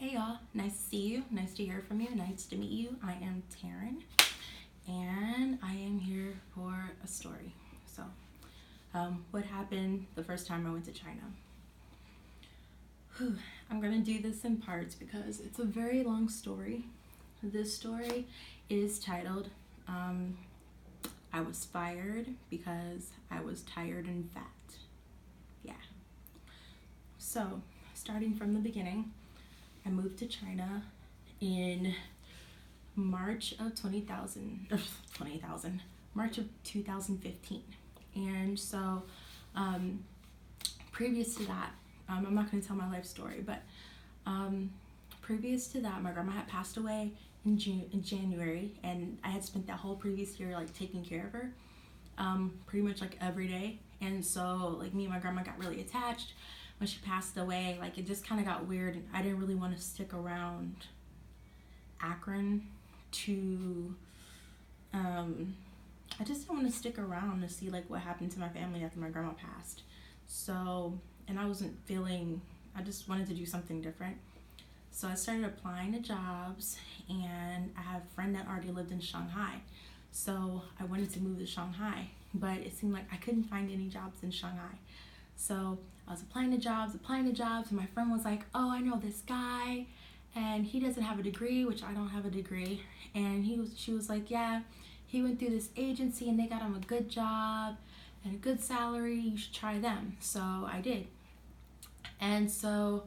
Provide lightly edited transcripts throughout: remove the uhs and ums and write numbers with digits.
Hey y'all, nice to see you, nice to hear from you, nice to meet you. I am Taryn, and I am here for a story. So, what happened the first time I went to China? I'm gonna do this in parts because it's a very long story. This story is titled, I was fired because I was tired and fat. Yeah. So, starting from the beginning, I moved to China in March of 2015. And so, previous to that, I'm not going to tell my life story, but previous to that, my grandma had passed away in January, and I had spent that whole previous year like taking care of her, pretty much like every day. And so, like, me and my grandma got really attached. When she passed away, like, it just kind of got weird, and I didn't really want to stick around Akron to, I just didn't want to stick around to see, like, what happened to my family after my grandma passed. So, and I just wanted to do something different. So I started applying to jobs, and I have a friend that already lived in Shanghai. So I wanted to move to Shanghai, but it seemed like I couldn't find any jobs in Shanghai. So I was applying to jobs, and my friend was like, oh, I know this guy, and he doesn't have a degree, which I don't have a degree. And she was like, yeah, he went through this agency, and they got him a good job and a good salary. You should try them. So I did. And so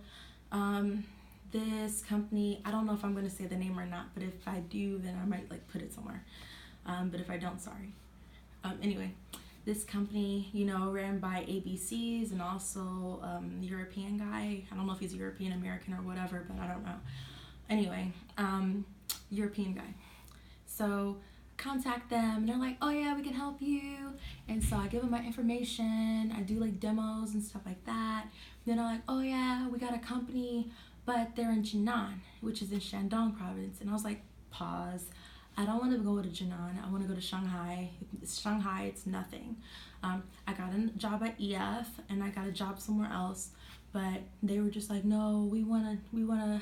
this company, I don't know if I'm going to say the name or not, but if I do, then I might like put it somewhere. But if I don't, sorry. Anyway. This company, ran by ABCs and also European guy. I don't know if he's European American or whatever, but I don't know. Anyway, European guy. So contact them, and they're like, oh yeah, we can help you. And so I give them my information. I do like demos and stuff like that. Then they're like, oh yeah, we got a company, but they're in Jinan, which is in Shandong province. And I was like, pause. I don't want to go to Jinan. I want to go to Shanghai. Shanghai, it's nothing. I got a job at EF, and I got a job somewhere else, but they were just like, no, we wanna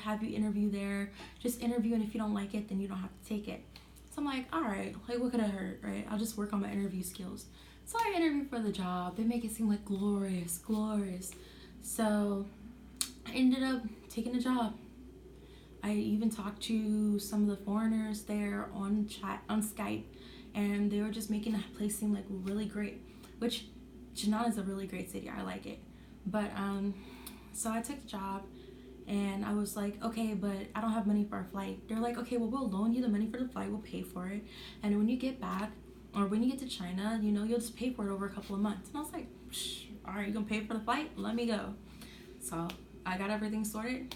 have you interview there. Just interview, and if you don't like it, then you don't have to take it. So I'm like, all right, like, what could it hurt, right? I'll just work on my interview skills. So I interviewed for the job. They make it seem like glorious. So I ended up taking the job. I even talked to some of the foreigners there on Skype, and they were just making the place seem like really great, which Jinan is a really great city. I like it. But so I took the job, and I was like, okay, but I don't have money for a flight. They're like, okay, well, we'll loan you the money for the flight. We'll pay for it. And when you get back, or when you get to China, you'll just pay for it over a couple of months. And I was like, all right, you gonna pay for the flight? Let me go. So I got everything sorted.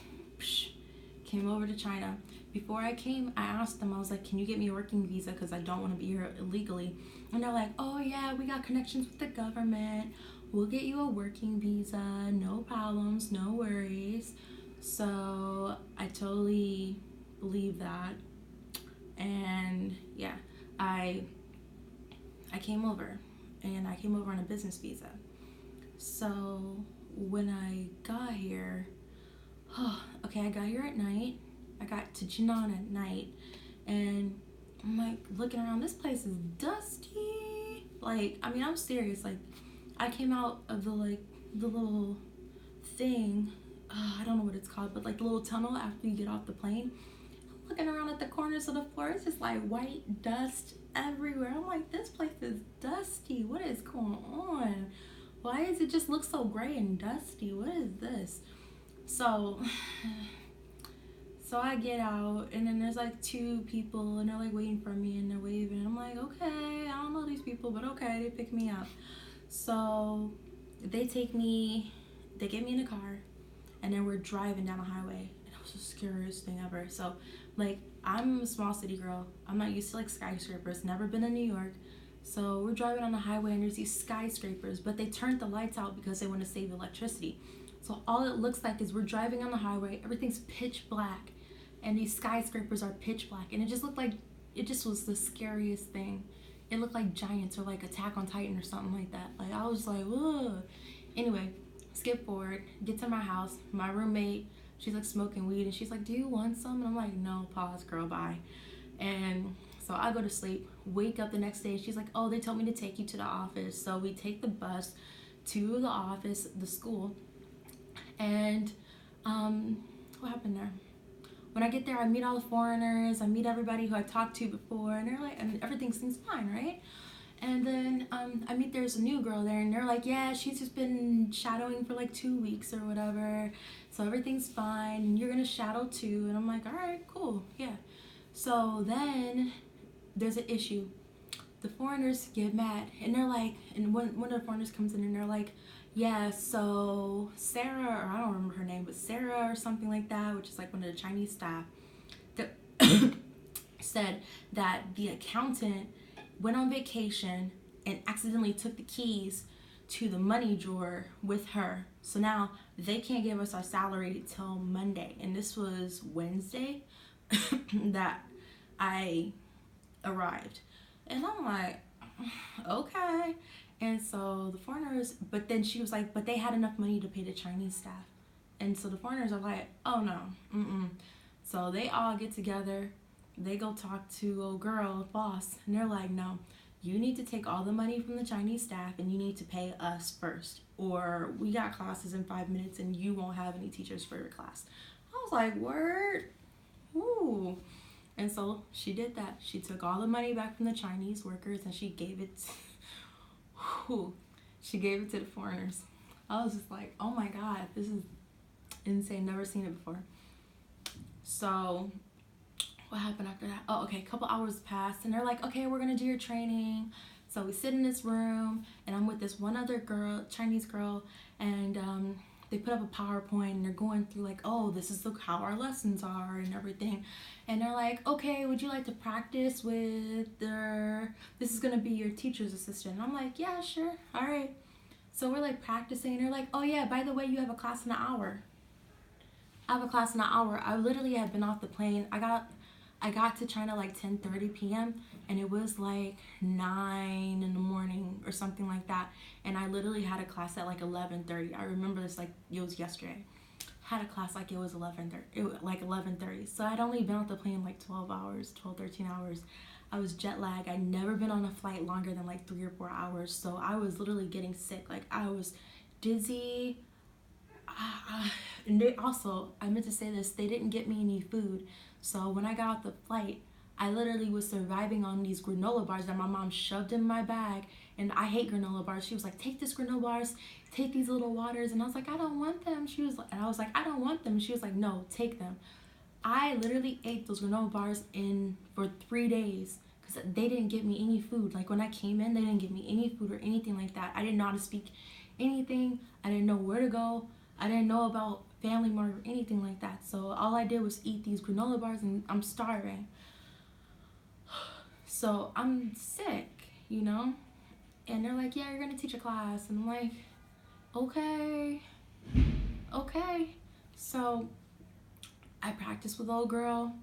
Came over to China. Before I came, I asked them, I was like, can you get me a working visa, because I don't want to be here illegally. And they're like, oh yeah, we got connections with the government, we'll get you a working visa, no problems, no worries. So I totally believe that, and yeah, I came over, and I came over on a business visa. So when I got here, I got here at night. I got to Jinan at night, and I'm like looking around. This place is dusty. Like, I mean, I'm serious. Like, I came out of the little thing. I don't know what it's called, but like the little tunnel after you get off the plane. I'm looking around at the corners of the floor. It's just like white dust everywhere. I'm like, this place is dusty. What is going on? Why does it just look so gray and dusty? What is this? So I get out, and then there's like two people, and they're like waiting for me, and they're waving, and I'm like, okay, I don't know these people, but okay, they pick me up. So they get me in a car, and then we're driving down the highway, and it was the scariest thing ever. So, like, I'm a small city girl. I'm not used to like skyscrapers, never been in New York. So we're driving on the highway, and there's these skyscrapers, but they turned the lights out because they want to save electricity. So all it looks like is we're driving on the highway, everything's pitch black, and these skyscrapers are pitch black, and it just was the scariest thing. It looked like giants, or like Attack on Titan or something like that. Like, I was like, whoa. Anyway, skip forward, get to my house. My roommate, she's like smoking weed, and she's like, do you want some? And I'm like, no, pause, girl, bye. And so I go to sleep, wake up the next day. She's like, oh, they told me to take you to the office. So we take the bus to the office, the school. And what happened there? When I get there, I meet all the foreigners. I meet everybody who I talked to before, and they're like, and everything seems fine, right? And then I meet there's a new girl there, and they're like, yeah, she's just been shadowing for like 2 weeks or whatever, so everything's fine, and you're gonna shadow too. And I'm like, all right, cool, yeah. So then there's an issue. The foreigners get mad, and they're like, and one of the foreigners comes in, and they're like, yeah, so Sarah, or I don't remember her name, but Sarah or something like that, which is like one of the Chinese staff, that said that the accountant went on vacation and accidentally took the keys to the money drawer with her. So now they can't give us our salary till Monday. And this was Wednesday that I arrived. And I'm like, okay. And so the foreigners, but then she was like, but they had enough money to pay the Chinese staff. And so the foreigners are like, oh no, So they all get together, they go talk to old girl, boss, and they're like, no, you need to take all the money from the Chinese staff and you need to pay us first, or we got classes in 5 minutes and you won't have any teachers for your class. I was like, word, ooh. And so she did that. She took all the money back from the Chinese workers and she gave it she gave it to the foreigners. I was just like, oh my God, this is insane. Never seen it before. So what happened after that? Oh, okay, a couple hours passed and they're like, okay, we're gonna do your training. So we sit in this room and I'm with this one other girl, Chinese girl, and they put up a PowerPoint and they're going through like, oh, this is how our lessons are and everything. And they're like, okay, would you like to practice with this is gonna be your teacher's assistant. And I'm like, yeah, sure, all right. So we're like practicing and they're like, oh yeah, by the way, you have a class in an hour. I have a class in an hour. I literally had been off the plane. I got to China like 10:30 p.m. and it was like 9 in the morning or something like that. And I literally had a class at like 11:30. I remember this like it was yesterday. Had a class like it was 11:30. So I'd only been off the plane like 12, 13 hours. I was jet lagged. I'd never been on a flight longer than like 3 or 4 hours. So I was literally getting sick. Like I was dizzy. And they also, I meant to say this, they didn't get me any food. So when I got off the flight, I literally was surviving on these granola bars that my mom shoved in my bag. And I hate granola bars. She was like, take this granola bars, take these little waters. And I was like, I don't want them. And I was like, I don't want them. She was like, no, take them. I literally ate those granola bars for 3 days because they didn't get me any food. Like when I came in, they didn't give me any food or anything like that. I didn't know how to speak anything. I didn't know where to go. I didn't know about Family Mart or anything like that. So all I did was eat these granola bars and I'm starving. So I'm sick, you know? And they're like, yeah, you're gonna teach a class. And I'm like, okay. So I practice with old girl.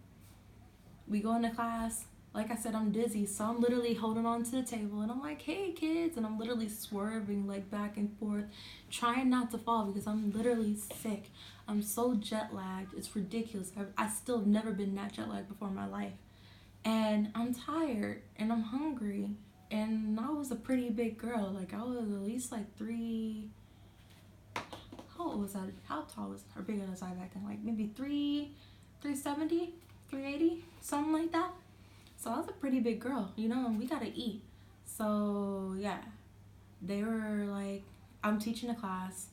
We go into class. Like I said, I'm dizzy, so I'm literally holding on to the table and I'm like, hey kids, and I'm literally swerving like back and forth, trying not to fall because I'm literally sick. I'm so jet lagged, it's ridiculous. I still have never been that jet lagged before in my life. And I'm tired and I'm hungry. And I was a pretty big girl. Like I was at least like how old was I? How tall was or bigger was I back then? Like maybe 370, 380, something like that. So I was a pretty big girl, you know, and we gotta eat. So yeah, they were like, I'm teaching a class,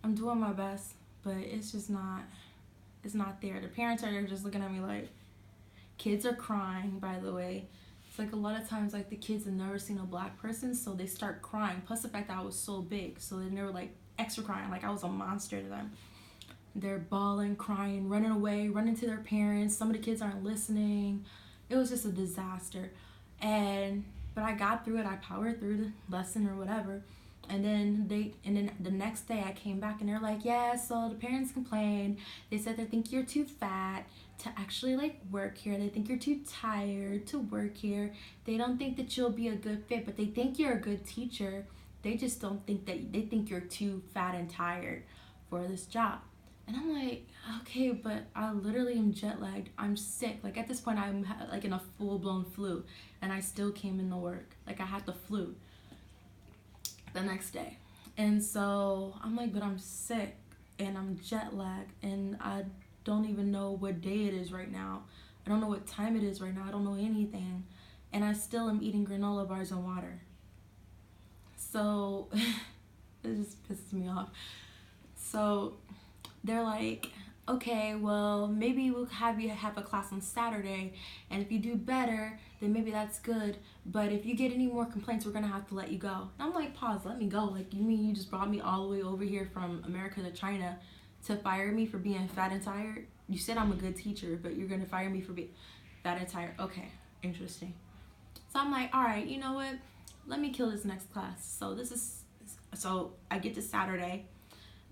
I'm doing my best, but it's not there. The parents are just looking at me like, kids are crying, by the way. It's like a lot of times like the kids have never seen a black person, so they start crying. Plus the fact that I was so big, so then they were like extra crying, like I was a monster to them. They're bawling, crying, running away, running to their parents. Some of the kids aren't listening. It was just a disaster. But I got through it. I powered through the lesson or whatever. And then the next day I came back and they're like, yeah, so the parents complained. They said they think you're too fat to actually like work here. They think you're too tired to work here. They don't think that you'll be a good fit, but they think you're a good teacher. They just don't think they think you're too fat and tired for this job. And I'm like, okay, but I literally am jet lagged. I'm sick. Like at this point, I'm like in a full blown flu, and I still came in to work. Like I had the flu the next day. And so I'm like, but I'm sick and I'm jet lagged and I don't even know what day it is right now. I don't know what time it is right now. I don't know anything. And I still am eating granola bars and water. So it just pisses me off. So they're like, okay, well, maybe we'll have you have a class on Saturday, and if you do better, then maybe that's good. But if you get any more complaints, we're gonna have to let you go. And I'm like, pause, let me go. Like, you mean you just brought me all the way over here from America to China to fire me for being fat and tired? You said I'm a good teacher, but you're gonna fire me for being fat and tired. Okay, interesting. So I'm like, all right, you know what? Let me kill this next class. So I get to Saturday.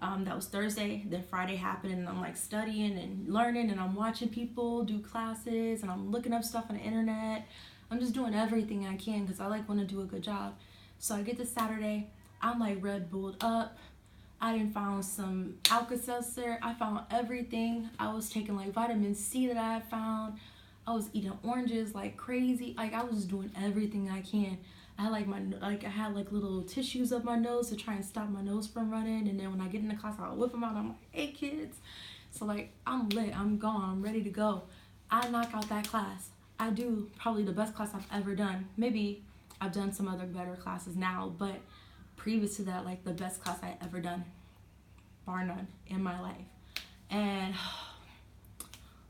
That was Thursday. Then Friday happened, and I'm like studying and learning, and I'm watching people do classes, and I'm looking up stuff on the internet. I'm just doing everything I can because I like want to do a good job. So I get to Saturday. I'm like Red Bulled up. I done found some Alka-Seltzer. I found everything. I was taking like vitamin C that I had found. I was eating oranges like crazy. Like I was doing everything I can. I had like little tissues up my nose to try and stop my nose from running. And then when I get in the class, I'll whip them out. I'm like, hey kids. So like I'm lit. I'm gone. I'm ready to go. I knock out that class. I do probably the best class I've ever done. Maybe I've done some other better classes now, but previous to that, like the best class I ever done, bar none, in my life. And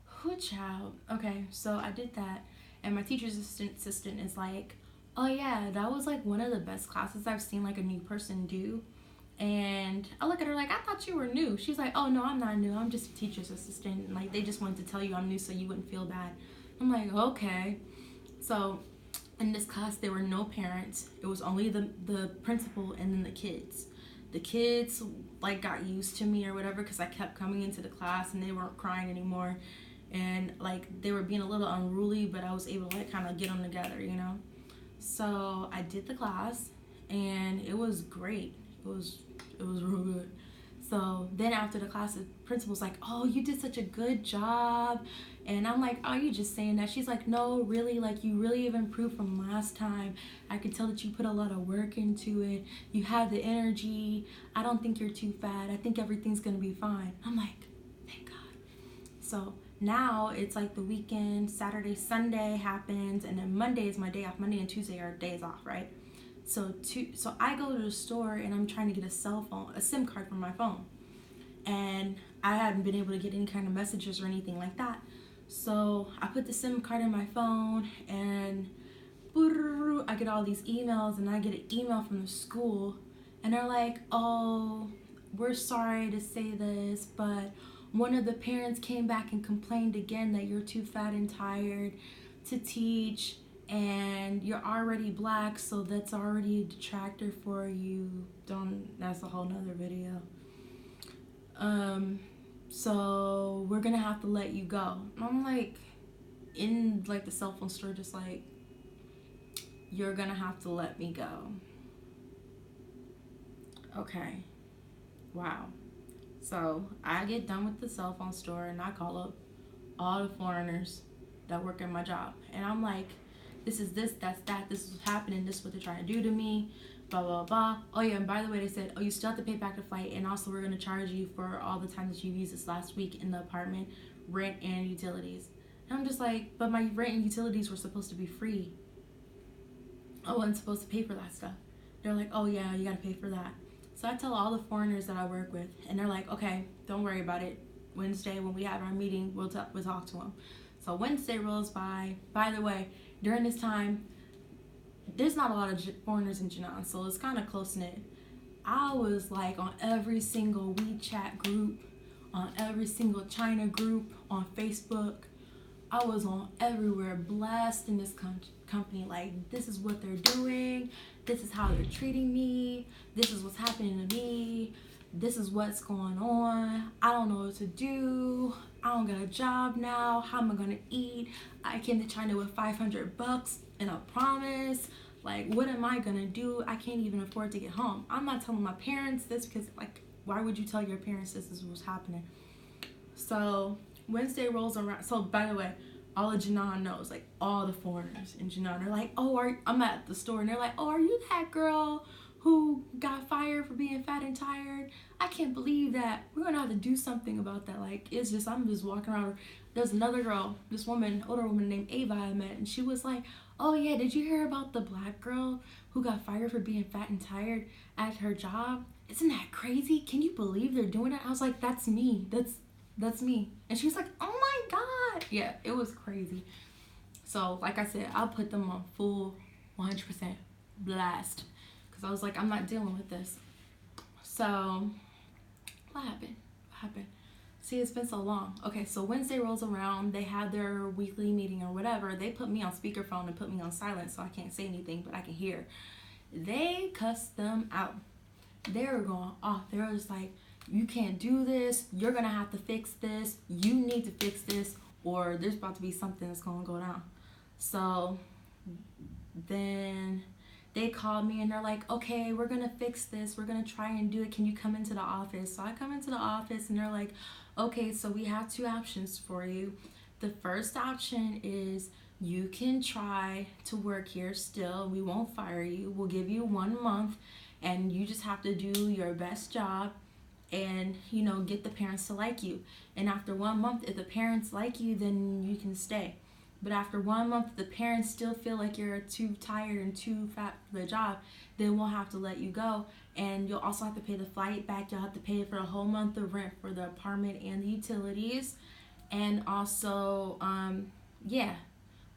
who child? Okay, so I did that, and my teacher's assistant is like, oh yeah, that was like one of the best classes I've seen like a new person do. And I look at her like, I thought you were new. She's like, oh no, I'm not new. I'm just a teacher's assistant. And like they just wanted to tell you I'm new so you wouldn't feel bad. I'm like, okay. So in this class there were no parents. It was only the principal and then the kids. The kids like got used to me or whatever because I kept coming into the class and they weren't crying anymore. And like they were being a little unruly, but I was able to like kind of get them together, you know. So I did the class and it was great. It was real good. So then after the class, the principal's like, oh, you did such a good job. And I'm like, oh, you just saying that? She's like, no, really, like you really have improved from last time. I can tell that you put a lot of work into it. You have the energy. I don't think you're too fat. I think everything's gonna be fine. I'm like, thank God. So now it's like the weekend, Saturday, Sunday happens, and then Monday is my day off. Monday and Tuesday are days off, right? So I go to the store and I'm trying to get a SIM card for my phone. And I hadn't been able to get any kind of messages or anything like that. So I put the SIM card in my phone and I get all these emails, and I get an email from the school and they're like, oh, we're sorry to say this, but one of the parents came back and complained again that you're too fat and tired to teach, and you're already black, so that's already a detractor for you. That's a whole nother video. So we're gonna have to let you go. And I'm like, in like the cell phone store, just like, you're gonna have to let me go. Okay. Wow. So I get done with the cell phone store and I call up all the foreigners that work at my job. And I'm like, this is this, that's that, this is what's happening, this is what they're trying to do to me, blah, blah, blah. Oh yeah, and by the way, they said, oh, you still have to pay back the flight, and also we're going to charge you for all the time that you've used this last week in the apartment, rent and utilities. And I'm just like, but my rent and utilities were supposed to be free. I wasn't supposed to pay for that stuff. They're like, oh yeah, you got to pay for that. So I tell all the foreigners that I work with, and they're like, okay, don't worry about it. Wednesday, when we have our meeting, we'll talk to them. So Wednesday rolls by. By the way, during this time, there's not a lot of foreigners in Jinan, so it's kind of close-knit. I was like on every single WeChat group, on every single China group, on Facebook. I was on everywhere, blasting this company, like, this is what they're doing, this is how they're treating me, this is what's happening to me, this is what's going on, I don't know what to do, I don't got a job now, how am I gonna eat, I came to China with $500 and a promise, like, what am I gonna do, I can't even afford to get home. I'm not telling my parents this because, like, why would you tell your parents this is what's happening? So Wednesday rolls around. So by the way, all of Jinan knows, like all the foreigners in Jinan are like, oh, I'm at the store and they're like, oh, are you that girl who got fired for being fat and tired? I can't believe that. We're gonna have to do something about that. Like, it's just, I'm just walking around. There's another girl, this woman, older woman named Ava I met, and she was like, oh yeah, did you hear about the black girl who got fired for being fat and tired at her job? Isn't that crazy? Can you believe they're doing that? I was like, that's me. That's me. And she was like, oh my God. Yeah, it was crazy. So like I said, I'll put them on full 100% blast. Because I was like, I'm not dealing with this. So what happened? See, it's been so long. Okay, so Wednesday rolls around. They had their weekly meeting or whatever. They put me on speakerphone and put me on silent so I can't say anything, but I can hear. They cussed them out. They were going off. They were just like, you can't do this. You're going to have to fix this. You need to fix this, or there's about to be something that's going to go down. So then they called me and they're like, okay, we're going to fix this. We're going to try and do it. Can you come into the office? So I come into the office and they're like, okay, so we have two options for you. The first option is you can try to work here still. We won't fire you. We'll give you 1 month and you just have to do your best job and, you know, get the parents to like you. And after 1 month, if the parents like you, then you can stay. But after 1 month, if the parents still feel like you're too tired and too fat for the job, then we'll have to let you go. And you'll also have to pay the flight back. You'll have to pay for a whole month of rent for the apartment and the utilities. And also, yeah,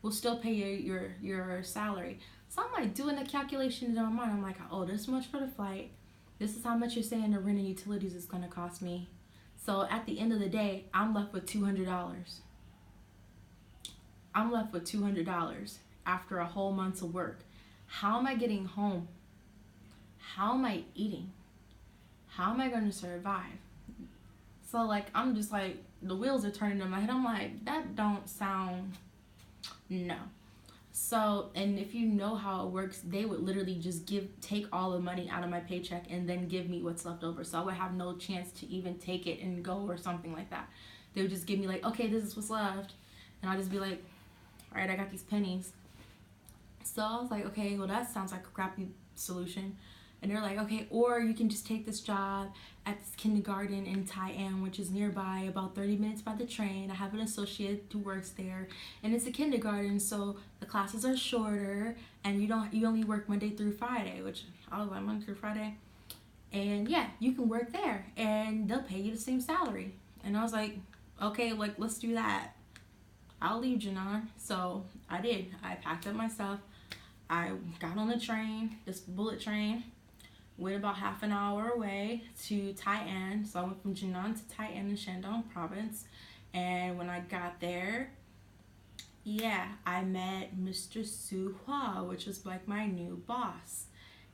we'll still pay your salary. So I'm like doing the calculations in my mind. I'm like, oh, this much for the flight. This is how much you're saying the rent and utilities is going to cost me. So at the end of the day, I'm left with $200. I'm left with $200 after a whole month of work. How am I getting home? How am I eating? How am I going to survive? So like, I'm just like, the wheels are turning in my head. I'm like, that don't sound, no. So, and if you know how it works, they would literally just take all the money out of my paycheck and then give me what's left over. So I would have no chance to even take it and go or something like that. They would just give me like, okay, this is what's left. And I'll just be like, all right, I got these pennies. So I was like, okay, well, that sounds like a crappy solution. And they're like, okay, or you can just take this job at this kindergarten in Tai'an, which is nearby, about 30 minutes by the train. I have an associate who works there, and it's a kindergarten, so the classes are shorter, and you only work Monday through Friday, which I was like, Monday through Friday. And yeah, you can work there, and they'll pay you the same salary. And I was like, okay, like, let's do that. I'll leave Jinan. So I did. I packed up my stuff. I got on the train, this bullet train, went about half an hour away to Tai'an. So I went from Jinan to Tai'an in Shandong province. And when I got there, yeah, I met Mr. Su Hua, which was like my new boss.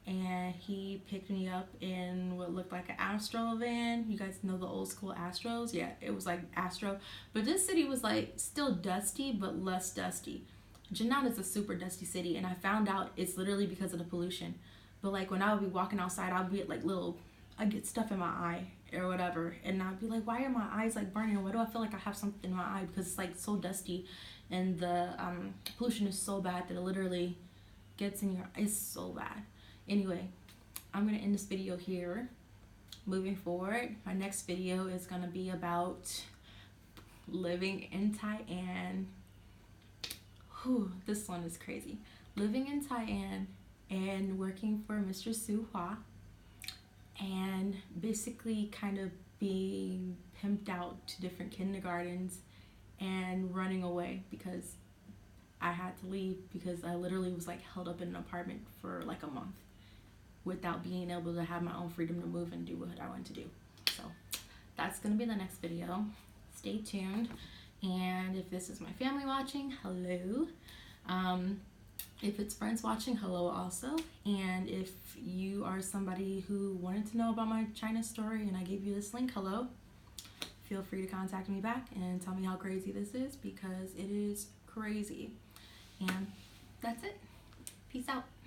And he picked me up in what looked like an Astro van. You guys know the old school Astros? Yeah, it was like Astro. But this city was like still dusty, but less dusty. Jinan is a super dusty city, and I found out it's literally because of the pollution. But like when I would be walking outside, I'd be like I'd get stuff in my eye or whatever. And I'd be like, why are my eyes like burning? Why do I feel like I have something in my eye? Because it's like so dusty, and the pollution is so bad that it literally gets in your eye. It's so bad. Anyway, I'm going to end this video here. Moving forward, my next video is going to be about living in Tai'an. Whew, this one is crazy. Living in Tai'an and working for Mr. Su Hua, and basically kind of being pimped out to different kindergartens and running away because I had to leave because I literally was like held up in an apartment for like a month without being able to have my own freedom to move and do what I want to do. So that's going to be the next video. Stay tuned. And if this is my family watching, hello. If it's friends watching, hello also. And if you are somebody who wanted to know about my China story and I gave you this link, hello, feel free to contact me back and tell me how crazy this is, because it is crazy. And that's it. Peace out.